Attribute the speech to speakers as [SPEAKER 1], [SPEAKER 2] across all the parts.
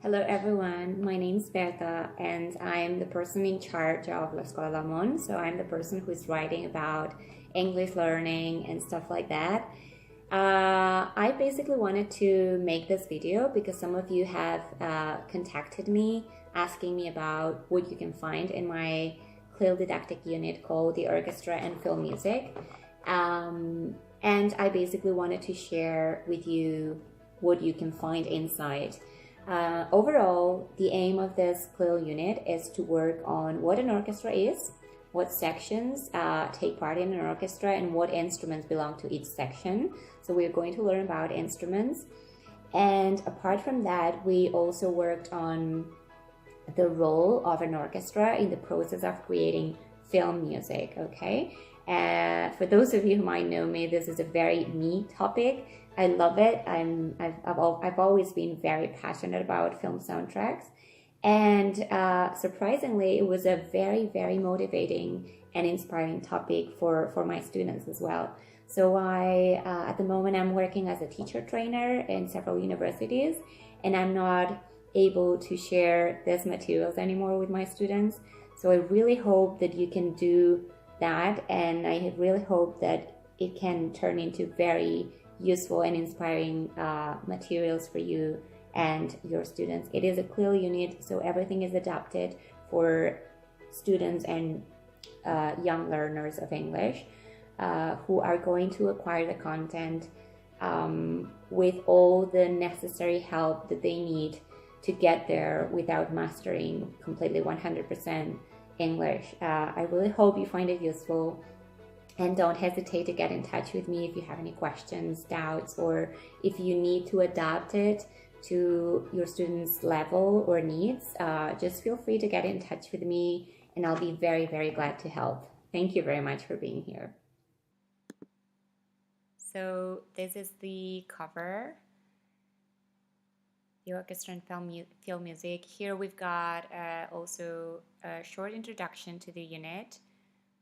[SPEAKER 1] Hello everyone, my name is Berta and I'm the person in charge of La Escola Lamon. So I'm the person who's writing about English learning and stuff like that. I basically wanted to make this video because some of you have contacted me asking me about what you can find in my CLIL didactic unit called the Orchestra and Film Music. And I basically wanted to share with you what you can find inside. Overall, the aim of this CLIL unit is to work on what an orchestra is, what sections take part in an orchestra, and what instruments belong to each section. So we're going to learn about instruments. And apart from that, we also worked on the role of an orchestra in the process of creating film music, okay? For those of you who might know me, this is a very me topic. I love it. I've always been very passionate about film soundtracks, and surprisingly, it was a very, very motivating and inspiring topic for my students as well. So at the moment, I'm working as a teacher trainer in several universities, and I'm not able to share these materials anymore with my students. So I really hope that you can do that, and I really hope that it can turn into very useful and inspiring materials for you and your students. It is a CLIL unit, so everything is adapted for students and young learners of English who are going to acquire the content with all the necessary help that they need to get there without mastering completely 100% English. I really hope you find it useful. And don't hesitate to get in touch with me if you have any questions, doubts, or if you need to adapt it to your students' level or needs. Just feel free to get in touch with me, and I'll be very, very glad to help. Thank you very much for being here. So this is the cover, the orchestra and film music. Here we've got also a short introduction to the unit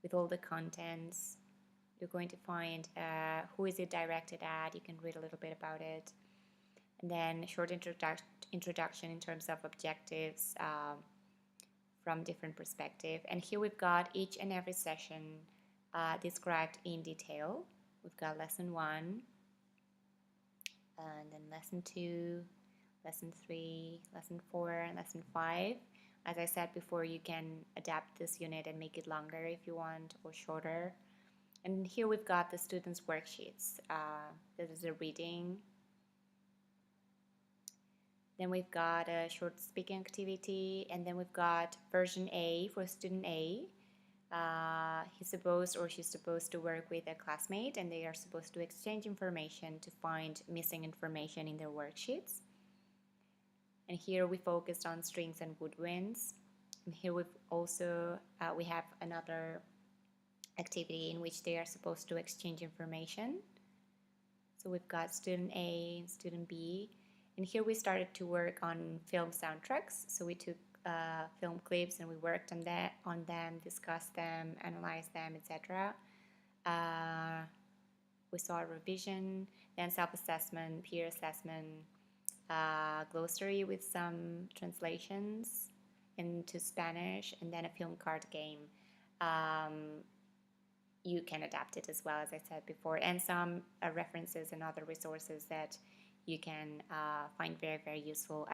[SPEAKER 1] with all the contents. You're going to find who is it directed at. You can read a little bit about it. And then a short introduction in terms of objectives from different perspectives. And here we've got each and every session described in detail. We've got lesson 1, and then lesson 2, lesson 3, lesson 4, and lesson 5. As I said before, you can adapt this unit and make it longer if you want, or shorter. And here we've got the students' worksheets. This is a reading. Then we've got a short speaking activity, and then we've got version A for student A. He's supposed or she's supposed to work with a classmate, and they are supposed to exchange information to find missing information in their worksheets. And here we focused on strings and woodwinds. And here we've also we have another activity in which they are supposed to exchange information. So we've got student A and student B, and here we started to work on film soundtracks. So we took film clips and we worked on them, discussed them, analyzed them, etc. We saw a revision, then self-assessment, peer assessment, glossary with some translations into Spanish, and then a film card game. You can adapt it as well, as I said before, and some references and other resources that you can find very, very useful.